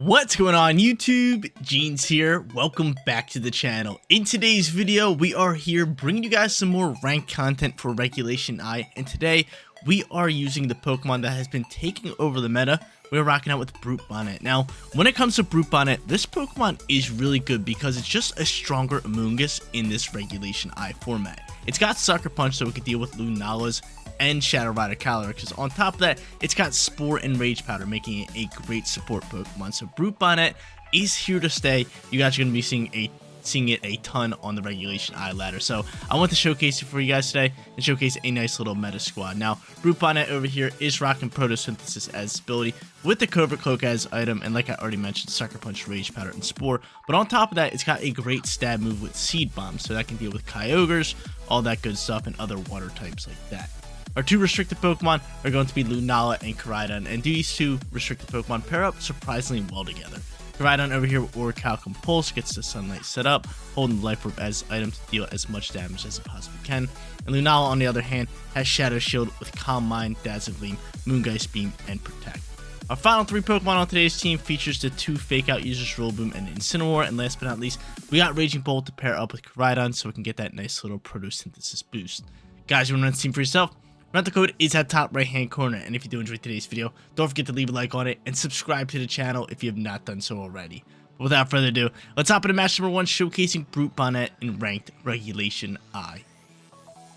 What's going on YouTube? Jeans here. Welcome back to the channel. In today's video, we are here bringing you guys some more ranked content for Regulation I, and today we are using the Pokemon that has been taking over the meta. We're rocking out with Brute Bonnet. Now, when it comes to Brute Bonnet, this Pokemon is really good because it's just a stronger Amoonguss in this Regulation I format. It's got Sucker Punch so it can deal with Lunalas and Shadow Rider Calyrex. On top of that, it's got Spore and Rage Powder, making it a great support Pokemon. So Brute Bonnet is here to stay. You guys are going to be seeing it a ton on the Regulation I ladder. So I want to showcase it for you guys today and showcase a nice little meta squad. Now, Brute Bonnet over here is rocking Photosynthesis as ability with the Covert Cloak as item, and like I already mentioned, Sucker Punch, Rage Powder, and Spore. But on top of that, it's got a great stab move with Seed Bomb, so that can deal with Kyogres, all that good stuff, and other water types like that. Our two restricted Pokemon are going to be Lunala and Koraidon, and these two restricted Pokemon pair up surprisingly well together. Koraidon over here with Orichalcum Pulse gets the Sunlight set up, holding the Life Orb as item to deal as much damage as it possibly can. And Lunala, on the other hand, has Shadow Shield with Calm Mind, Dazzling Gleam, Moongeist Beam, and Protect. Our final three Pokemon on today's team features the two Fake Out users, Rillaboom and Incineroar, and last but not least, we got Raging Bolt to pair up with Koraidon so we can get that nice little Photosynthesis boost. Guys, you want to run the team for yourself? Rental code is at top right hand corner, and if you do enjoy today's video, don't forget to leave a like on it and subscribe to the channel if you have not done so already. But without further ado, let's hop into match number 1, showcasing Brute Bonnet in ranked Regulation I.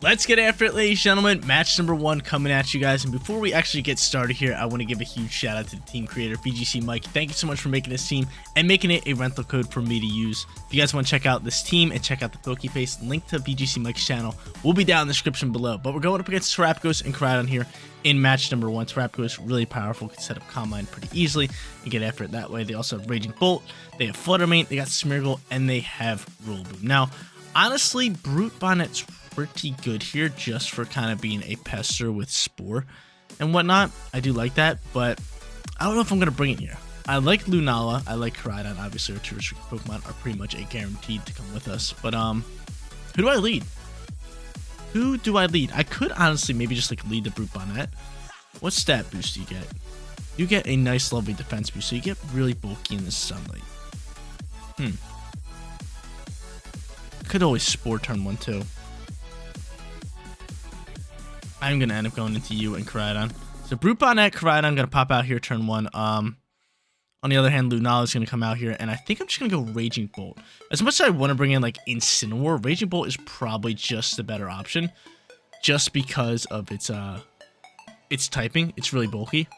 Let's get after it, ladies and gentlemen. Match number 1 coming at you guys, and before we actually get started here, I want to give a huge shout out to the team creator, VGC Mike. Thank you so much for making this team and making it a rental code for me to use. If you guys want to check out this team and check out the Pokepaste, link to VGC Mike's channel will be down in the description below. But we're going up against Terapagos and Koraidon here in match number 1. Terapagos really powerful, can set up Calm Mind pretty easily and get after it that way. They also have Raging Bolt, they have Flutter Mane, they got Smeargle, and they have Rillaboom. Now, honestly, Brute Bonnet's pretty good here just for kind of being a pester with Spore and whatnot. I do like that, but I don't know if I'm going to bring it here. I like Lunala, I like Koraidon. Obviously, our two restricted Pokemon are pretty much a guaranteed to come with us. But who do I lead? Who do I lead? I could honestly maybe just like lead the Brute Bonnet. What stat boost do you get? You get a nice lovely defense boost, so you get really bulky in the Sunlight. Could always Spore turn 1 too. I'm going to end up going into you and Koraidon. So Brute Bonnet, Koraidon, I'm going to pop out here turn 1. On the other hand, Lunala is going to come out here, and I think I'm just going to go Raging Bolt. As much as I want to bring in like Incineroar, Raging Bolt is probably just the better option, just because of its typing. It's really bulky.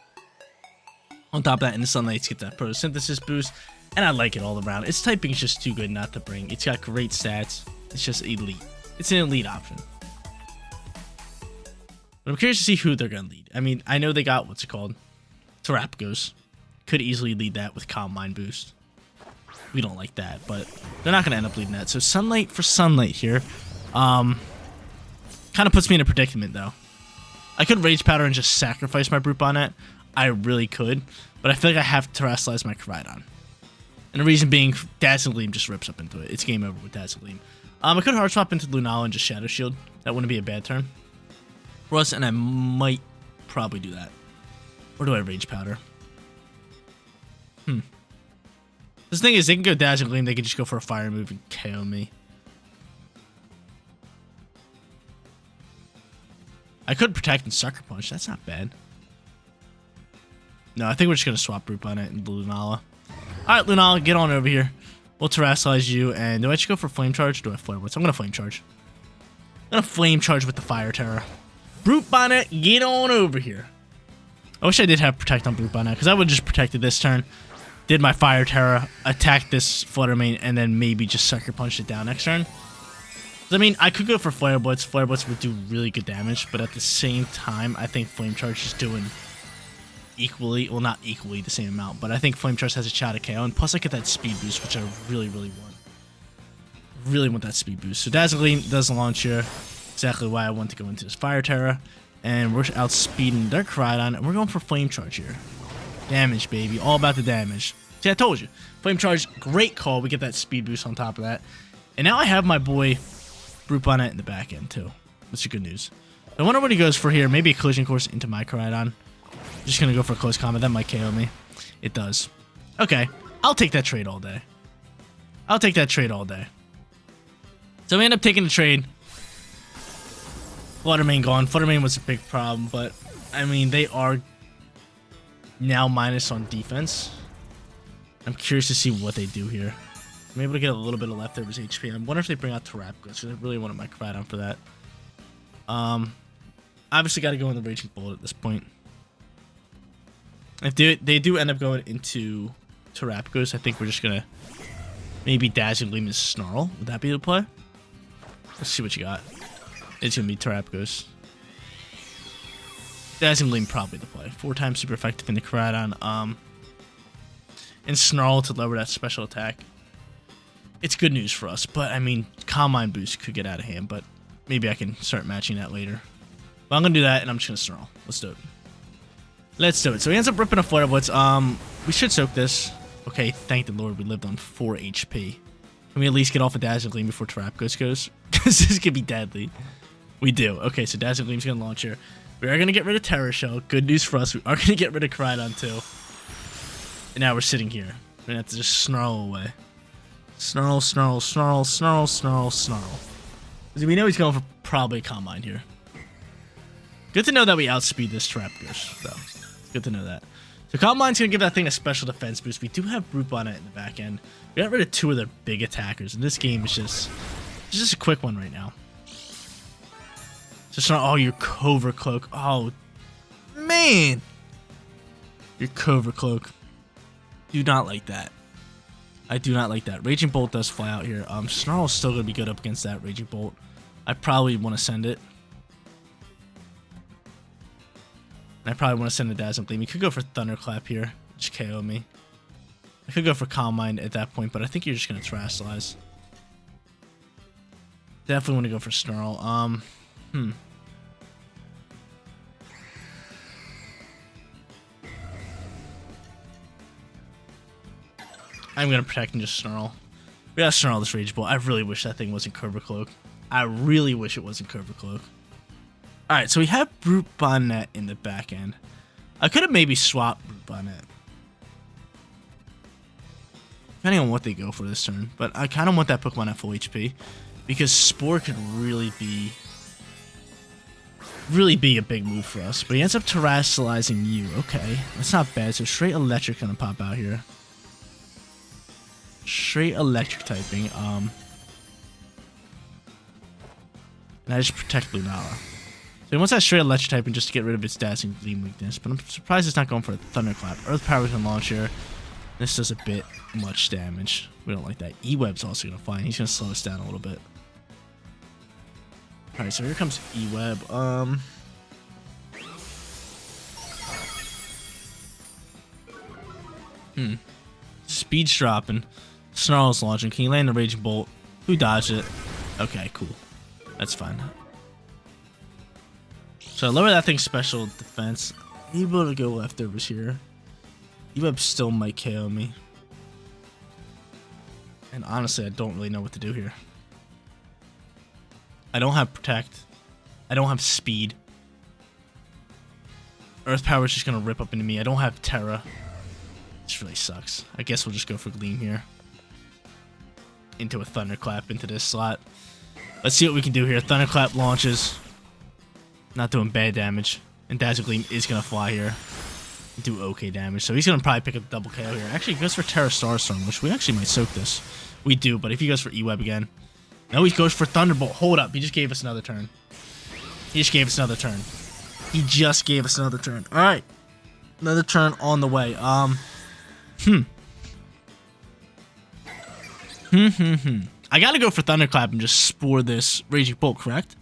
On top of that, in the Sunlight, get that Photosynthesis boost, and I like it all around. Its typing is just too good not to bring. It's got great stats. It's just elite. It's an elite option. But I'm curious to see who they're going to lead. I mean, I know they got, what's it called? Terapagos. Could easily lead that with Calm Mind boost. We don't like that, but they're not going to end up leading that. So Sunlight for Sunlight here. Kind of puts me in a predicament, though. I could Rage Powder and just sacrifice my Brute Bonnet. I really could. But I feel like I have to terrestrialize my Koraidon. And the reason being, Dazzling Gleam just rips up into it. It's game over with Dazzling Gleam. I could Hard Swap into Lunala and just Shadow Shield. That wouldn't be a bad turn for us, and I might probably do that. Or do I Rage Powder? The thing is, they can go Dazzling Gleam, they can just go for a fire move and KO me. I could Protect and Sucker Punch, that's not bad. No, I think we're just going to swap Brute Bonnet and Lunala. Alright, Lunala, get on over here. We'll terrestrialize you, and do I just go for Flame Charge? Or do I Flare Blitz? I'm going to Flame Charge. I'm going to Flame Charge with the Fire Terror. Brute Bonnet, get on over here. I wish I did have Protect on Brute Bonnet, because I would have just protected this turn, did my Fire Terror, attacked this Flutter Mane, and then maybe just Sucker Punched it down next turn. I mean, I could go for Flare Blitz. Flare Blitz would do really good damage, but at the same time, I think Flame Charge is doing equally, well, not equally the same amount, but I think Flame Charge has a shot at KO, and plus I get that speed boost, which I really, really want. Really want that speed boost. So Dazzling Gleam does launch here. Exactly why I want to go into this Fire Terror. And we're outspeeding their Koraidon, and we're going for Flame Charge here. Damage, baby. All about the damage. See, I told you. Flame Charge, great call. We get that speed boost on top of that. And now I have my boy Brute Bonnet in the back end, too. That's good news. I wonder what he goes for here. Maybe a Collision Course into my Koraidon. Just going to go for a close combat. That might KO me. It does. Okay, I'll take that trade all day. I'll take that trade all day. So we end up taking the trade. Fluttermane gone. Fluttermane was a big problem, but I mean, they are now minus on defense. I'm curious to see what they do here. I'm able to get a little bit of leftovers HP. I wonder if they bring out Terapagos, because I really wanted my Cradon for that. Obviously got to go in the Raging Bolt at this point. If they do end up going into Terapagos, I think we're just going to maybe Dazzling Gleam and Snarl. Would that be the play? Let's see what you got. It's going to be Terapagos. Dazzling Gleam probably the play. 4 times super effective in the Cradon. And Snarl to lower that special attack. It's good news for us, but I mean, Calm Mind boost could get out of hand, but maybe I can start matching that later. But I'm going to do that, and I'm just going to Snarl. Let's do it. Let's do it. So he ends up ripping a Flare Blitz. We should soak this. Okay, thank the Lord we lived on 4 HP. Can we at least get off a Dazzling Gleam before Terapagos goes? Because this could be deadly. We do. Okay, so Dazzling Gleam's going to launch here. We are going to get rid of Terra Shell. Good news for us. We are going to get rid of Cridon too. And now we're sitting here. We're going to have to just Snarl away. Snarl, Snarl, Snarl, Snarl, Snarl, Snarl. We know he's going for probably Calm Mind here. Good to know that we outspeed this Terapagos, though. Good to know that. So Calm Mind's going to give that thing a special defense boost. We do have Brute Bonnet in the back end. We got rid of 2 of their big attackers, and this game is just a quick one right now. Just not all your Covert Cloak. Oh, man. Your Covert Cloak. Do not like that. I do not like that. Raging Bolt does fly out here. Snarl is still going to be good up against that Raging Bolt. I probably want to send it. And I probably want to send a Dazzling Gleam. You could go for Thunderclap here. Just KO me. I could go for Calm Mind at that point, but I think you're just going to Terastallize. Definitely want to go for Snarl. I'm going to protect and just Snarl. We got to Snarl this Rage Bolt. I really wish that thing wasn't Covert Cloak. I really wish it wasn't Covert Cloak. Alright, so we have Brute Bonnet in the back end. I could have maybe swapped Brute Bonnet. Depending on what they go for this turn. But I kind of want that Pokemon at full HP. Because Spore could really be a big move for us. But he ends up Terastallizing you. Okay, that's not bad. So straight Electric going to pop out here. Straight Electric typing. And I just protect Lunala. So he wants that straight Electric typing just to get rid of its Dazzling Gleam weakness. But I'm surprised it's not going for a Thunderclap. Earth Power can launch here. This does a bit much damage. We don't like that. E-Web's also going to fly. He's going to slow us down a little bit. Alright, so here comes E-Web. Speed's dropping. Snarl's launching. Can you land the Raging Bolt? Who dodged it? Okay, cool. That's fine. So I lower that thing's special defense. Able to go leftovers here. E-Web still might KO me. And honestly, I don't really know what to do here. I don't have Protect. I don't have Speed. Earth Power is just going to rip up into me. I don't have Terra. This really sucks. I guess we'll just go for Gleam here. Into a Thunderclap into this slot. Let's see what we can do here. Thunderclap launches. Not doing bad damage. And Dazzle Gleam is going to fly here. Do okay damage. So he's going to probably pick up double KO here. Actually, he goes for Terra Starstorm, which we actually might soak this. We do, but if he goes for E-Web again. No, he goes for Thunderbolt. Hold up. He just gave us another turn. He just gave us another turn. He just gave us another turn. Alright. Another turn on the way. I gotta go for Thunderclap and just Spore this Raging Bolt, correct?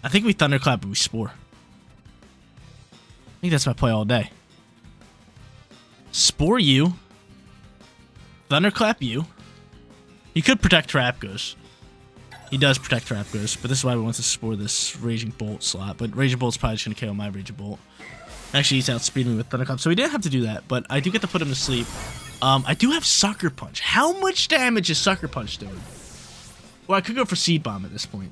I think we Thunderclap and we Spore. I think that's my play all day. Spore you. Thunderclap you. He could protect Terapagos. He does protect Terapagos, but this is why we want to Spore this Raging Bolt slot. But Raging Bolt's probably just going to KO my Raging Bolt. Actually, he's outspeeding me with Thunderclap, so we didn't have to do that, but I do get to put him to sleep. I do have Sucker Punch. How much damage is Sucker Punch doing? Well, I could go for Seed Bomb at this point.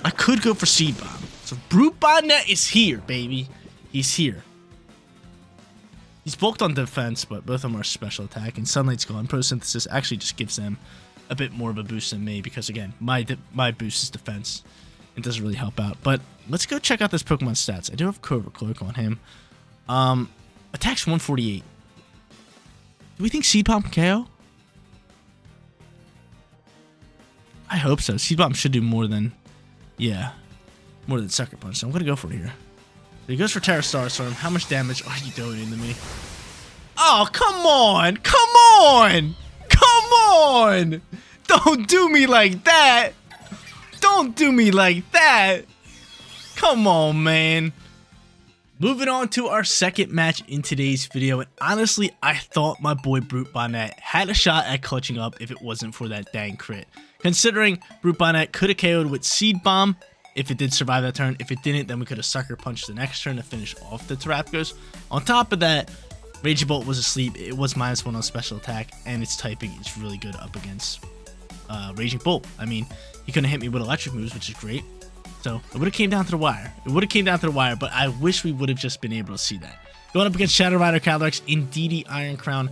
I could go for Seed Bomb. So So Brute Bonnet is here, baby. He's here. He's bulked on defense, but both of them are special attack. And Sunlight's gone. Photosynthesis actually just gives them a bit more of a boost than me because, again, my boost is defense. It doesn't really help out. But let's go check out this Pokemon stats. I do have Cobra Cloak on him. Attacks 148. Do we think Seed Bomb can KO? I hope so. Seed Bomb should do more than, more than Sucker Punch. So I'm going to go for it here. So he goes for Terra Star Storm. How much damage are you doing to me? Oh, come on! Come on! Come on! Don't do me like that! Don't do me like that! Come on, man. Moving on to our second match in today's video, and honestly, I thought my boy Brute Bonnet had a shot at clutching up if it wasn't for that dang crit. Considering Brute Bonnet could have KO'd with Seed Bomb if it did survive that turn. If it didn't, then we could have Sucker Punched the next turn to finish off the Terapagos. On top of that, Raging Bolt was asleep. It was -1 on special attack, and its typing is really good up against Raging Bolt. I mean, he couldn't hit me with electric moves, which is great. So it would have came down to the wire. It would have came down to the wire, but I wish we would have just been able to see that. Going up against Shadow Rider, Calyrex, Indeedee, Iron Crown,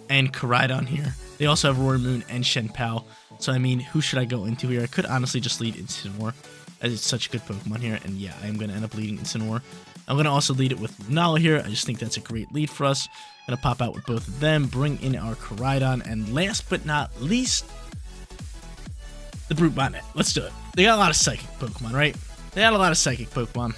and Koraidon here. They also have Roaring Moon and Shenpao. So I mean, who should I go into here? I could honestly just lead Incineroar, as it's such a good Pokemon here. And yeah, I am going to end up leading Incineroar. I'm going to also lead it with Lunala here. I just think that's a great lead for us. Going to pop out with both of them, bring in our Koraidon, and last but not least, the Brute Bonnet. Let's do it. They got a lot of Psychic Pokemon, right? They got a lot of Psychic Pokemon.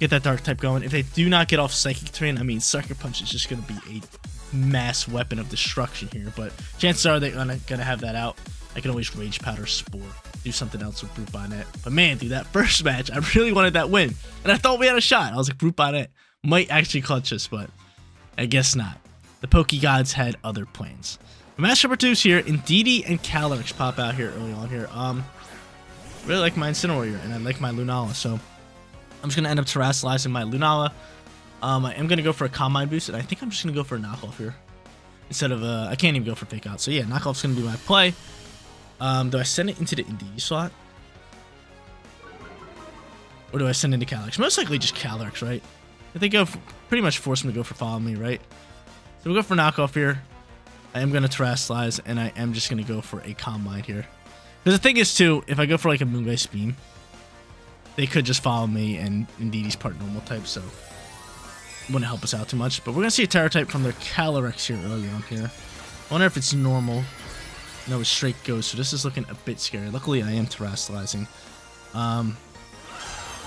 Get that Dark type going. If they do not get off Psychic terrain, I mean, Sucker Punch is just going to be a mass weapon of destruction here. But chances are they're going to have that out. I can always Rage Powder Spore. Do something else with Brute Bonnet. But man, dude, that first match, I really wanted that win. And I thought we had a shot. I was like, Brute Bonnet might actually clutch us, but I guess not. The Pokegods had other plans. Match number 2 is here. Indeedee and Calyrex pop out here early on here. Really like my Incineroar here, and I like my Lunala, so I'm just going to end up terrestrializing my Lunala. I am going to go for a Calm Mind boost, and I think I'm just going to go for a knockoff here. Instead of, I can't even go for Fake Out, so yeah, knockoff's going to be my play. Do I send it into the Indeedee slot? Or do I send it into Calyrex? Most likely just Calyrex, right? I think pretty much force him to go for Follow Me, right? So we'll go for knockoff here. I am going to terrestrialize, and I am just going to go for a Calm Mind here. Because the thing is, too, if I go for like a Moongeist Beam, they could just follow me, and Indeedee's part normal type, so it wouldn't help us out too much. But we're going to see a Terra type from their Calyrex here early on here. I wonder if it's normal. No, it's straight Ghost, so this is looking a bit scary. Luckily, I am terrestrializing.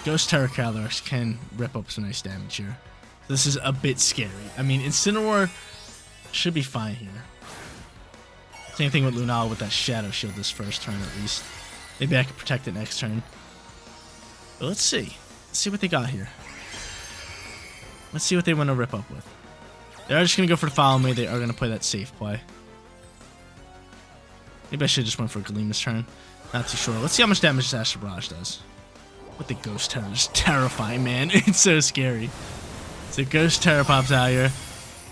Ghost Terra Calyrex can rip up some nice damage here. So this is a bit scary. I mean, Incineroar should be fine here. Same thing with Lunala with that Shadow Shield this first turn at least. Maybe I can protect it next turn. But let's see. Let's see what they got here. Let's see what they want to rip up with. They're just going to go for the Follow Me. They are going to play that safe play. Maybe I should have just went for a Gleam this turn. Not too sure. Let's see how much damage this Astral Barrage does. With the Ghost Terra. It's terrifying, man. It's so scary. So Ghost Terra pops out here.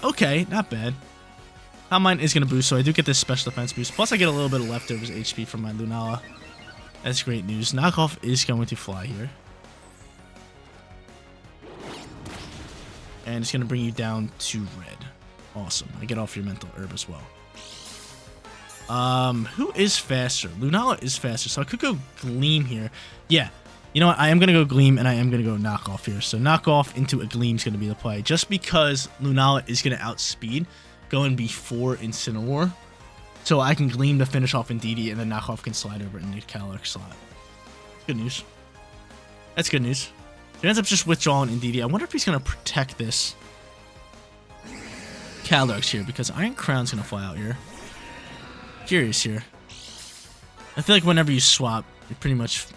Okay, not bad. Calm Mind is going to boost, so I do get this special defense boost. Plus, I get a little bit of leftovers HP from my Lunala. That's great news. Knockoff is going to fly here. And it's going to bring you down to red. Awesome. I get off your Mental Herb as well. Who is faster? Lunala is faster, so I could go Gleam here. Yeah. You know what? I am going to go Gleam, and I am going to go Knockoff here. So Knockoff into a Gleam is going to be the play. Just because Lunala is going to outspeed going before Incineroar. So I can Gleam to finish off Indeedee, and then Knockoff can slide over in the Calyrex slot. Good news. That's good news. He ends up just withdrawing Indeedee. I wonder if he's going to protect this Calyrex here, because Iron Crown's going to fly out here. Curious here. I feel like whenever you swap, you pretty much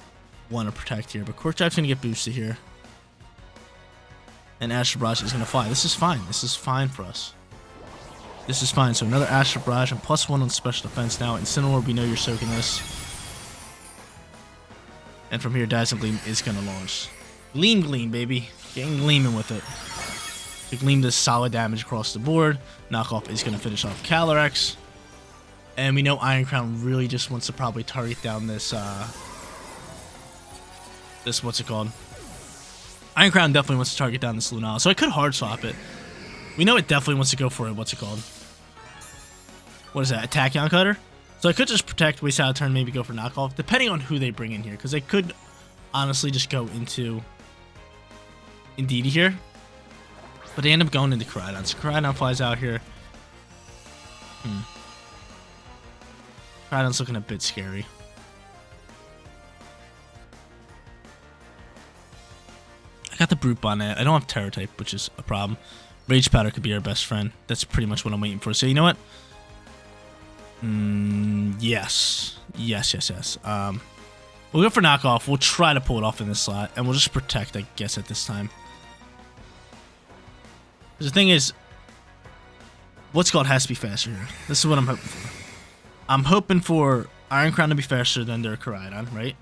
want to protect here, but Quark Drive's going to get boosted here. And Astral Barrage is going to fly. This is fine. This is fine for us. This is fine. So another Astral Barrage and +1 on special defense now. Incineroar, we know you're soaking this. And from here, Dazzling Gleam is going to launch. Gleam, baby. Getting gleaming with it. The Gleam does solid damage across the board. Knockoff is going to finish off Calyrex. And we know Iron Crown really just wants to probably target down this this, what's it called? Iron Crown definitely wants to target down this Lunala, so I could hard swap it. We know it definitely wants to go for it, what's it called? What is that, Attack Yon Cutter? So I could just protect, waste out a turn, maybe go for knockoff, depending on who they bring in here, because they could honestly just go into Indeedee here. But they end up going into Koraidon, so Koraidon flies out here. Koraidon's looking a bit scary. I got the Brute Bonnet. I don't have Terror type, which is a problem. Rage Powder could be our best friend. That's pretty much what I'm waiting for. So you know what? Yes. We'll go for knockoff. We'll try to pull it off in this slot, and we'll just protect, I guess, at this time. The thing is, what's called has to be faster here. This is what I'm hoping for. I'm hoping for Iron Crown to be faster than their Koraidon, right?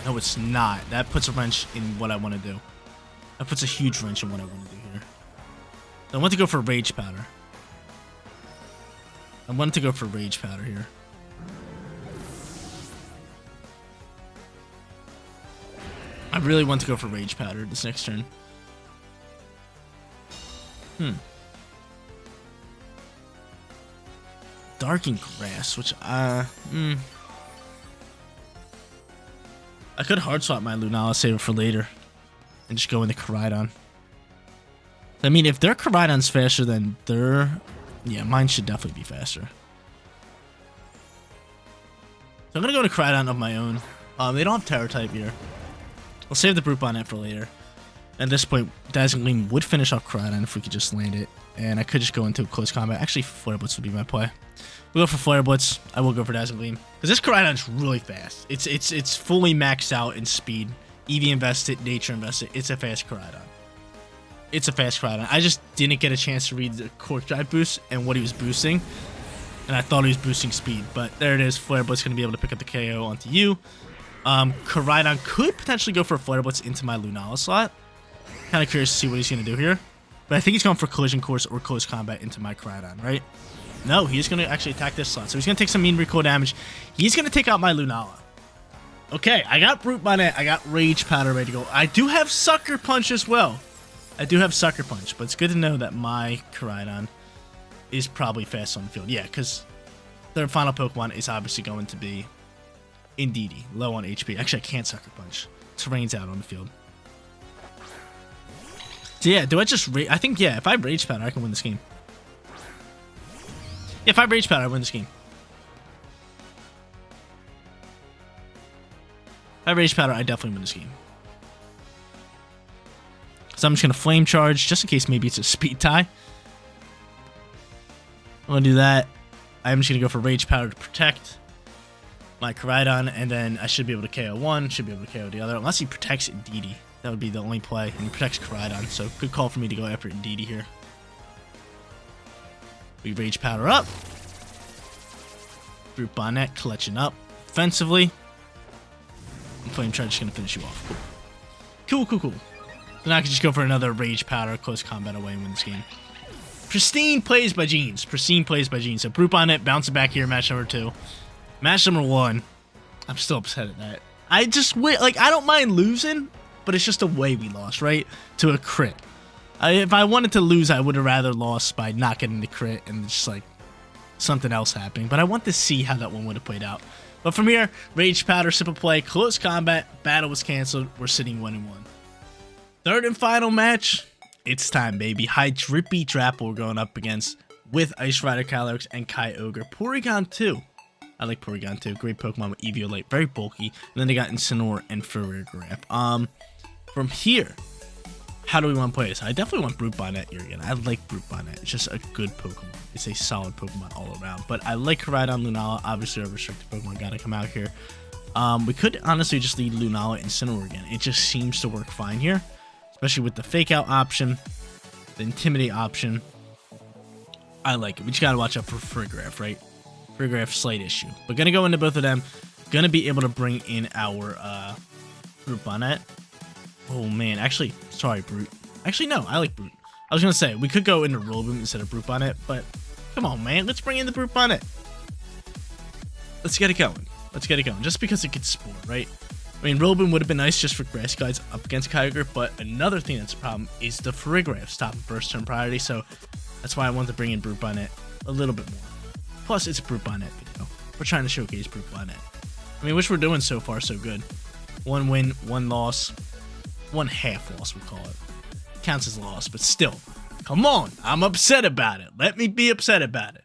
No, it's not. That puts a wrench in what I want to do. That puts a huge wrench in what I want to do here. So I want to go for Rage Powder. I wanted to go for Rage Powder here. I really want to go for Rage Powder this next turn. Darkened Grass, which I could hard swap my Lunala, save it for later, and just go into Koraidon. I mean, if their Koraidon's faster than their, yeah, mine should definitely be faster. So I'm gonna go to Koraidon of my own. They don't have Terror type here. I'll save the Brute Bonnet for later. At this point, Dazzling Gleam would finish off Koraidon if we could just land it. And I could just go into close combat. Actually, Flare Blitz would be my play. We'll go for Flare Blitz. I will go for Dazzling Gleam. Because this Koraidon's really fast. It's fully maxed out in speed. EV invested, Nature invested. It's a fast Koraidon. It's a fast Koraidon. I just didn't get a chance to read the Cork Drive boost and what he was boosting. And I thought he was boosting speed. But there it is. Flare Blitz going to be able to pick up the KO onto you. Koraidon could potentially go for a Flare Blitz into my Lunala slot. Kind of curious to see what he's going to do here. But I think he's going for Collision Course or Close Combat into my Koraidon, right? No, he's going to actually attack this slot. So he's going to take some mean recoil damage. He's going to take out my Lunala. Okay, I got Brute Bonnet. I got Rage Powder ready to go. I do have Sucker Punch as well. I do have Sucker Punch, but it's good to know that my Koraidon is probably fast on the field. Yeah, because their final Pokemon is obviously going to be Indeedee, low on HP. Actually, I can't Sucker Punch. Terrain's out on the field. So yeah, do I just I think, yeah, if I Rage Powder, I can win this game. Yeah, if I Rage Powder, I win this game. If I Rage Powder, I definitely win this game. So I'm just going to Flame Charge, just in case maybe it's a speed tie. I'm going to do that. I'm just going to go for Rage Powder to protect my Koraidon, and then I should be able to KO one, should be able to KO the other, unless he protects Indeedee. That would be the only play, and he protects Koraidon, so good call for me to go after Indeedee here. We Rage Powder up. Brute Bonnet clutching up offensively. And Flame Charge is going to finish you off. Cool. So now I can just go for another Rage Powder, close combat away and win this game. Pristine plays by Jeans. So Brute Bonnet bouncing back here, match number 2. Match number 1. I'm still upset at that. I just, like, I don't mind losing, but it's just a way we lost, right? To a crit. If I wanted to lose, I would have rather lost by not getting the crit and just, like, something else happening. But I want to see how that one would have played out. But from here, Rage Powder, Simple Play, Close Combat, Battle was canceled. We're sitting 1-1. Third and final match. It's time, baby. High Drippy Drapple we're going up against with Ice Rider Calyrex and Kyogre. Porygon 2. I like Porygon 2. Great Pokemon with Eviolite. Very bulky. And then they got Incineroar and Farigiraf. From here, how do we want to play this? I definitely want Brute Bonnet here again. I like Brute Bonnet. It's just a good Pokemon. It's a solid Pokemon all around. But I like Koraidon, Lunala. Obviously, our restricted Pokemon got to come out here. We could honestly just lead Lunala and Incineroar again. It just seems to work fine here. Especially with the Fake Out option, the Intimidate option. I like it. We just got to watch out for Farigiraf, right? Farigiraf, slight issue. But going to go into both of them. Going to be able to bring in our Brute Bonnet. Oh, man. Actually, sorry, Brute. Actually, no. I like Brute. I was going to say, we could go into Rillaboom instead of Brute Bonnet, but come on, man. Let's bring in the Brute Bonnet. Let's get it going. Just because it gets Spore, right? I mean, Rillaboom would have been nice just for grass guides up against Kyogre, but another thing that's a problem is the Farigiraf stopping first turn priority, so that's why I wanted to bring in Brute Bonnet a little bit more. Plus, it's a Brute Bonnet video. We're trying to showcase Brute Bonnet. I mean, which we're doing so far so good. 1 win, 1 loss, 1 half loss, we call it. Counts as a loss, but still. Come on, I'm upset about it. Let me be upset about it.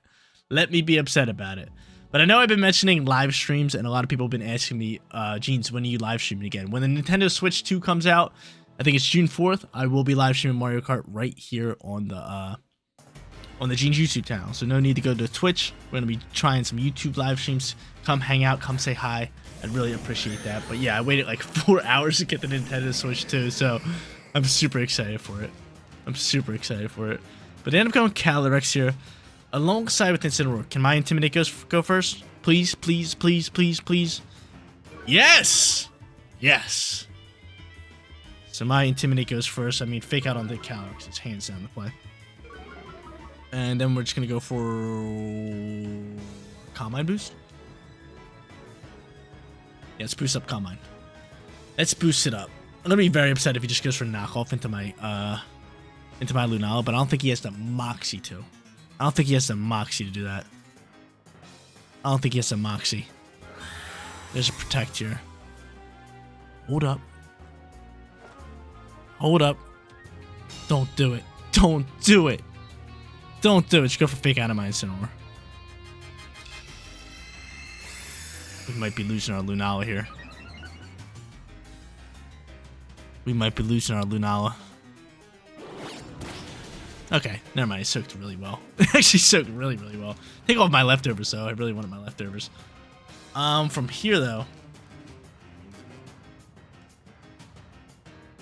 Let me be upset about it. But I know I've been mentioning live streams, and a lot of people have been asking me, Jeans, when are you live streaming again? When the Nintendo Switch 2 comes out, I think it's June 4th, I will be live streaming Mario Kart right here on the Jeans YouTube channel. So no need to go to Twitch. We're going to be trying some YouTube live streams. Come hang out, come say hi. I'd really appreciate that. But yeah, I waited like 4 hours to get the Nintendo Switch 2, so I'm super excited for it. I'm super excited for it. But they end up going Calyrex here. Alongside with Incineroar. Can my Intimidate go first? Please, please, please, please, please. Yes! Yes. So my Intimidate goes first. I mean, Fake Out on the Calyrex. It's hands down the play. And then we're just going to go for Calm Mind boost. Yeah, let's boost up Calm Mind. Let's boost it up. I'm going to be very upset if he just goes for knockoff into my Lunala, but I don't think he has the Moxie to. I don't think he has the Moxie to do that. I don't think he has the Moxie. There's a Protect here. Hold up. Hold up. Don't do it. Don't do it. Don't do it. Just go for Fake Out of my Incineroar. We might be losing our Lunala here. We might be losing our Lunala. Okay, never mind. It soaked really well. It actually soaked really, really well. Take off my leftovers, though. I really wanted my leftovers. From here, though,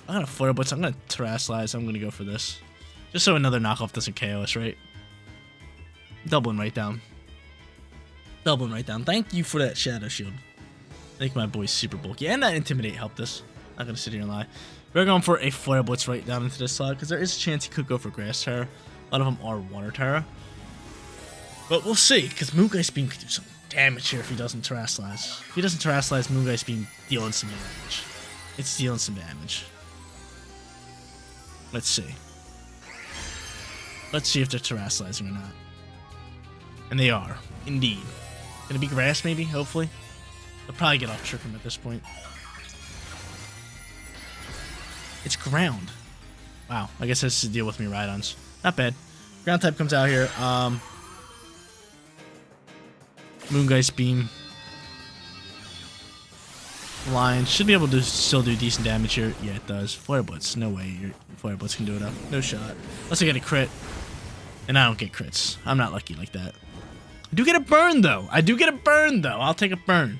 I'm gonna Flare Blitz. I'm gonna Terrasilize. I'm gonna go for this, just so another knockoff doesn't KO us, right? Doubling right down. Doubling right down. Thank you for that Shadow Shield. I think my boy's super bulky, and that Intimidate helped us. Not gonna sit here and lie. We're going for a Flare Blitz right down into this slot, because there is a chance he could go for Grass Terra. A lot of them are Water Terra. But we'll see, because Moongeist Beam could do some damage here if he doesn't Terrasilize. If he doesn't Terrasilize, Moongeist Beam dealing some damage. It's dealing some damage. Let's see. Let's see if they're Terrasilizing or not. And they are, indeed. Gonna be Grass, maybe, hopefully. They'll probably get off Trick Room at this point. It's Ground. Wow, I guess that's to deal with me Rhydons. Not bad. Ground type comes out here. Moongeist Beam. Lion should be able to still do decent damage here. Yeah, it does. Flare Blitz. No way your Flare Blitz can do it up. No shot. Unless I get a crit. And I don't get crits. I'm not lucky like that. I do get a burn, though. I do get a burn, though. I'll take a burn.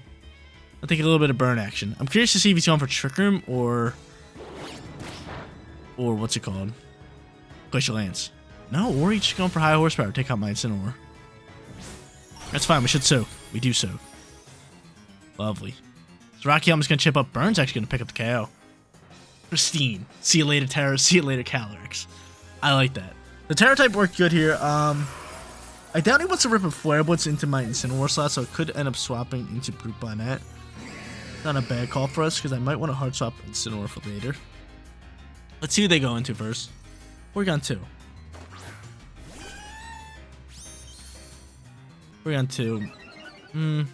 I'll take a little bit of burn action. I'm curious to see if he's going for Trick Room or what's it called? Glacial Lance. No, or he's just going for high horsepower. Take out my Incineroar. That's fine. We should soak. We do soak. Lovely. So Rocky Helmet's going to chip up. Burn's actually going to pick up the KO. Pristine. See you later, Terra. See you later, Calyrex. I like that. The Terra type worked good here. I doubt he wants to rip a Flare Blitz into my Incineroar slot, so it could end up swapping into Brute Bonnet. Not a bad call for us, because I might want to hard swap Incineroar for later. Let's see who they go into first. Porygon 2. Porygon 2. A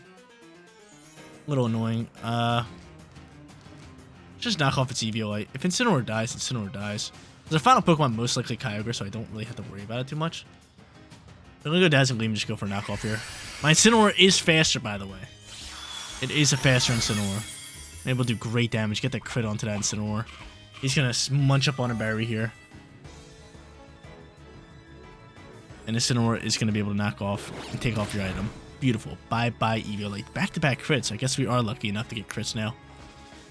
little annoying. Just knock off its Eviolite. If Incineroar dies, Incineroar dies. The final Pokemon most likely Kyogre, so I don't really have to worry about it too much. I'm gonna go Dazzling Gleam and just go for a knockoff here. My Incineroar is faster, by the way. It is a faster Incineroar. I'm able to do great damage. Get that crit onto that Incineroar. He's gonna munch up on a berry here. And Incineroar is gonna be able to knock off and take off your item. Beautiful. Bye-bye, Eviolite. Back-to-back crits. I guess we are lucky enough to get crits now.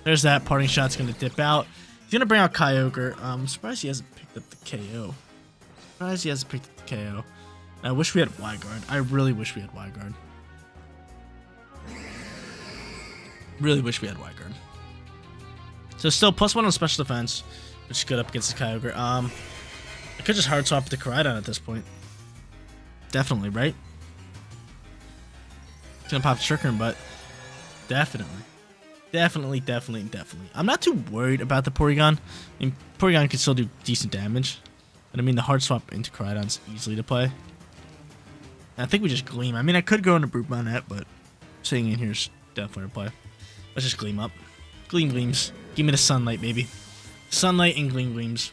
There's that. Parting Shot's gonna dip out. He's gonna bring out Kyogre. I'm surprised he hasn't picked up the KO. Surprised he hasn't picked up the KO. I wish we had Y-Guard. I really wish we had Y-Guard. Really wish we had Y-Guard. So still +1 on special defense, which is good up against the Kyogre. I could just hard swap the Koraidon at this point. Definitely, right? It's gonna pop Trick Room, but definitely. Definitely. I'm not too worried about the Porygon. I mean, Porygon can still do decent damage. But I mean, the hard swap into Koraidon's easily to play. And I think we just Gleam. I mean, I could go into Brute Bonnet, but sitting in here is definitely a play. Let's just Gleam up. Gleams. Give me the Sunlight, baby. Sunlight and Gleams.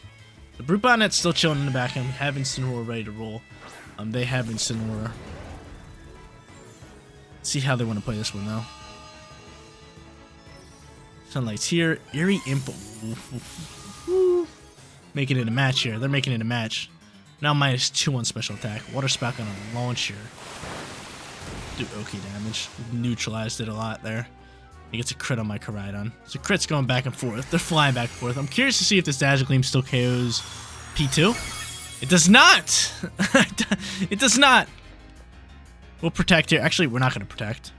The Brute Bonnet's still chilling in the back end. We have Incineroar ready to roll. They have Incineroar. See how they want to play this one, though. Sunlight's here. Eerie Imp. Making it a match here. They're making it a match. Now -2 on special attack. Water Spout on a launcher. Do okay damage. Neutralized it a lot there. He gets a crit on my Koraidon. So crit's going back and forth. They're flying back and forth. I'm curious to see if this Dazzle Gleam still KOs P2. It does not! It does not! We'll protect here. Actually, we're not going to protect.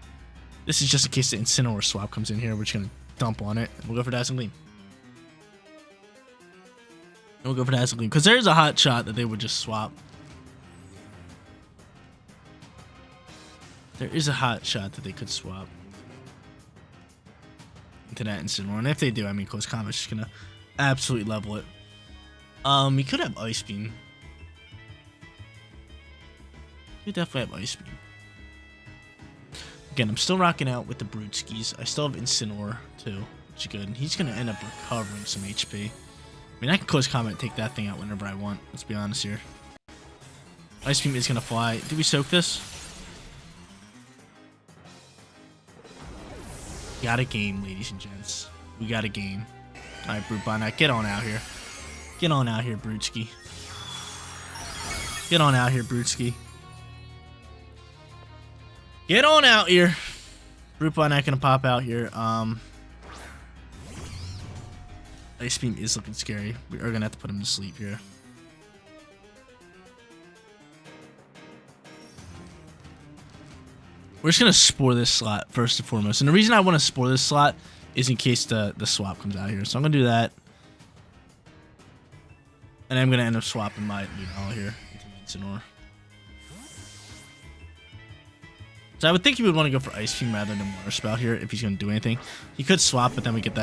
This is just in case the Incineroar swap comes in here. We're just going to dump on it. We'll go for Dazzle Gleam. We'll go for Dazzle Gleam. Because there's a hot shot that they would just swap. There is a hot shot that they could swap into that Incineroar. And if they do, I mean, Close Combat's just going to absolutely level it. We could have Ice Beam. We definitely have Ice Beam. Again, I'm still rocking out with the Brutskis. I still have Incineroar, too, which is good. He's going to end up recovering some HP. I mean, I can Close Combat and take that thing out whenever I want. Let's be honest here. Ice Beam is going to fly. Do we soak this? Got a game, ladies and gents. We got a game. Alright, Brute Bonnet, get on out here. Get on out here, Brutski. Get on out here, Brutski. Get on out here. Brute Bonnet gonna pop out here. Ice Beam is looking scary. We are gonna have to put him to sleep here. We're just gonna Spore this slot first and foremost. And the reason I want to Spore this slot is in case the swap comes out here. So I'm gonna do that. And I'm gonna end up swapping my Lunala here into Incineroar. So I would think he would want to go for Ice Beam rather than Water Spout here if he's gonna do anything. He could swap, but then we get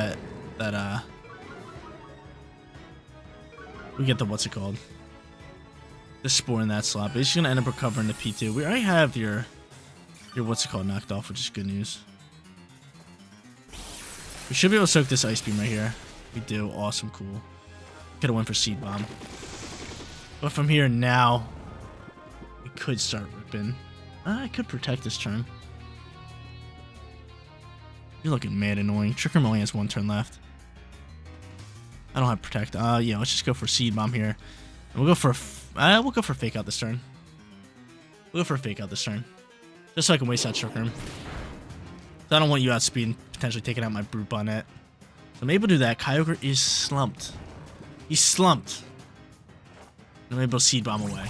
we get the what's it called? The Spore in that slot. But he's gonna end up recovering the P2. We already have your what's it called knocked off, which is good news. We should be able to soak this Ice Beam right here. We do. Awesome, cool. Could have went for Seed Bomb. But from here now, we could start ripping. I could protect this turn. You're looking mad annoying. Trick Room only has 1 turn left. I don't have protect. Yeah, let's just go for Seed Bomb here. And we'll go for Fake Out this turn. We'll go for Fake Out this turn. Just so I can waste out Trick Room. So I don't want you outspeeding, potentially taking out my Brute Bonnet. So I'm able to do that. Kyogre is slumped. He's slumped. I'm able to Seed Bomb away.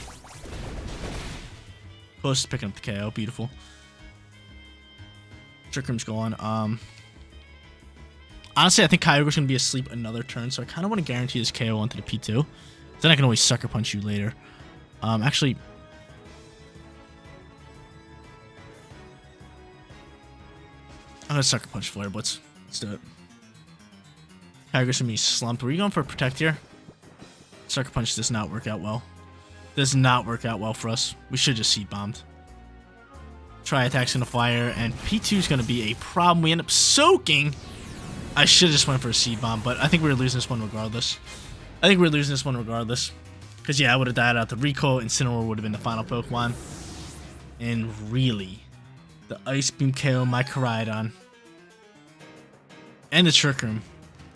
Close to picking up the KO. Beautiful. Trick Room's gone. Honestly, I think Kyogre's going to be asleep another turn, so I kind of want to guarantee this KO onto the P2. Then I can always Sucker Punch you later. Actually... I'm going to Sucker Punch Flare Blitz. Let's do it. Kyogre's going to be slumped. Were you going for a Protect here? Sucker Punch does not work out well. Does not work out well for us. We should just Seed Bombed. Tri-Attack's going to fire, and P2's going to be a problem. We end up soaking. I should have just went for a Seed Bomb, but I think we were losing this one regardless. Because, yeah, I would have died out. The Recoil Incineroar would have been the final Pokemon. And really, the Ice Beam KO my Koraidon. And the Trick Room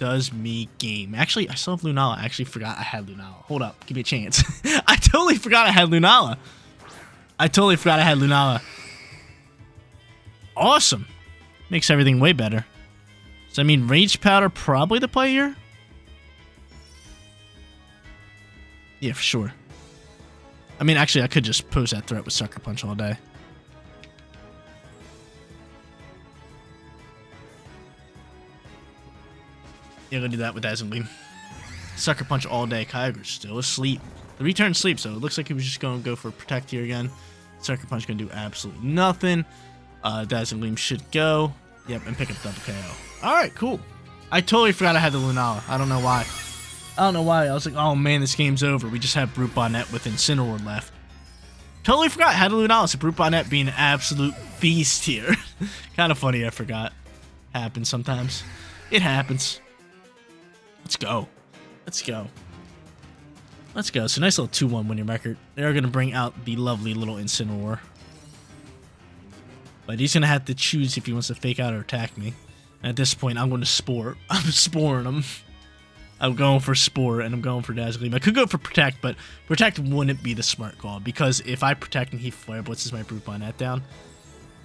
does me game. Actually, I still have Lunala. I actually forgot I had Lunala. Hold up. Give me a chance. I totally forgot I had Lunala. Awesome. Makes everything way better. So, I mean, Rage Powder probably the play here. Yeah, for sure. I mean, actually, I could just pose that threat with Sucker Punch all day. Yeah, I'm gonna do that with Dazzle Gleam. Sucker Punch all day. Kyogre's still asleep. The return sleep, so it looks like he was just gonna go for Protect here again. Sucker Punch gonna do absolutely nothing. Dazzle Gleam should go. Yep, and pick up double KO. Alright, cool. I totally forgot I had the Lunala. I don't know why. I was like, oh man, this game's over. We just have Brute Bonnet with Incineroar left. Totally forgot I had the Lunala. So Brute Bonnet being an absolute beast here. Kind of funny I forgot. Happens sometimes. It happens. Let's go. Let's go. Let's go. So nice little 2-1 winning record. They're going to bring out the lovely little Incineroar. But he's going to have to choose if he wants to fake out or attack me. At this point, I'm going to Spore. I'm Sporing him. I'm going for Spore, and I'm going for Dazzle Gleam. I could go for Protect, but Protect wouldn't be the smart call, because if I Protect and he Flare Blitzes my Brute Bonnet down,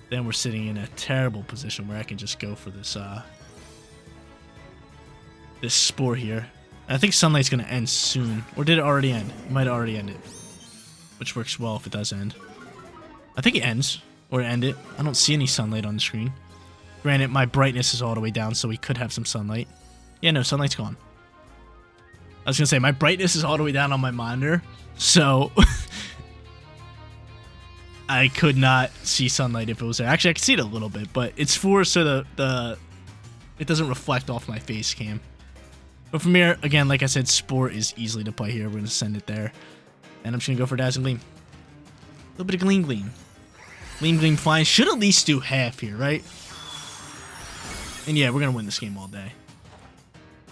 then we're sitting in a terrible position where I can just go for this, this Spore here. I think Sunlight's going to end soon. Or did it already end? It might have already ended. Which works well if it does end. I think it ends. Or end it. I don't see any Sunlight on the screen. Granted, my brightness is all the way down, so we could have some sunlight. Yeah, no, sunlight's gone. I was going to say, my brightness is all the way down on my monitor, so I could not see sunlight if it was there. Actually, I can see it a little bit, but it's for so it doesn't reflect off my face cam. But from here, again, like I said, Spore is easily to play here. We're going to send it there. And I'm just going to go for Dazzle Gleam. A little bit of Gleam Gleam. Gleam Gleam flying. Should at least do half here, right? And yeah, we're going to win this game all day.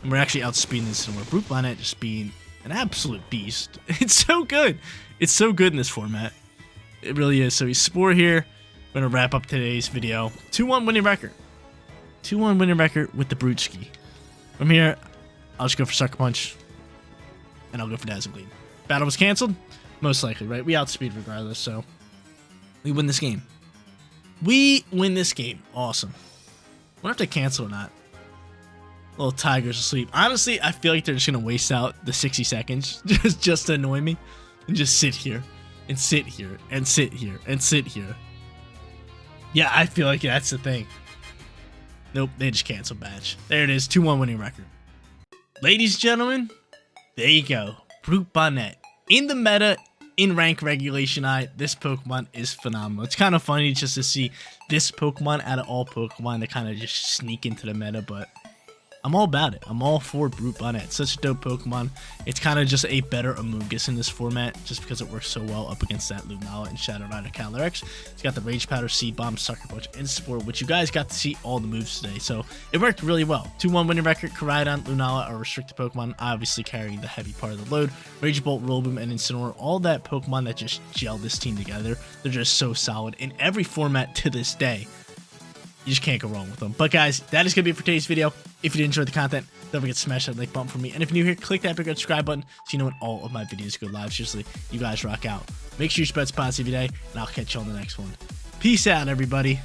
And we're actually outspeeding this, and we're Brute Bonnet just being an absolute beast. It's so good. It's so good in this format. It really is. So he's Spore here. We're going to wrap up today's video. 2-1 winning record. 2-1 winning record with the Brutski. From here, I'll just go for Sucker Punch. And I'll go for Dazzle Gleam. Battle was canceled? Most likely, right? We outspeed regardless, so we win this game. We win this game. Awesome. I wonder if they cancel or not. Little Tiger's asleep. Honestly, I feel like they're just going to waste out the 60 seconds just to annoy me. And just sit here. And sit here. And sit here. And sit here. Yeah, I feel like that's the thing. Nope, they just canceled match. There it is. 2-1 winning record. Ladies and gentlemen, there you go. Brute Bonnet. In the meta, in rank regulation I, this Pokemon is phenomenal. It's kind of funny just to see this Pokemon out of all Pokemon to kind of just sneak into the meta, but I'm all about it. I'm all for Brute Bonnet. It's such a dope Pokemon. It's kind of just a better Amoonguss in this format just because it works so well up against that Lunala and Shadow Rider Calyrex. It's got the Rage Powder, Seed Bomb, Sucker Punch, and Spore, which you guys got to see all the moves today. So it worked really well. 2-1 winning record. Koraidon, Lunala are restricted Pokemon, obviously carrying the heavy part of the load. Rage Bolt, Rillaboom, and Incineroar, all that Pokemon that just gel this team together. They're just so solid in every format to this day. You just can't go wrong with them. But guys, that is going to be it for today's video. If you did enjoy the content, don't forget to smash that like button for me. And if you're new here, click that big red subscribe button so you know when all of my videos go live. Seriously, you guys rock out. Make sure you spread positive every day, and I'll catch you on the next one. Peace out, everybody.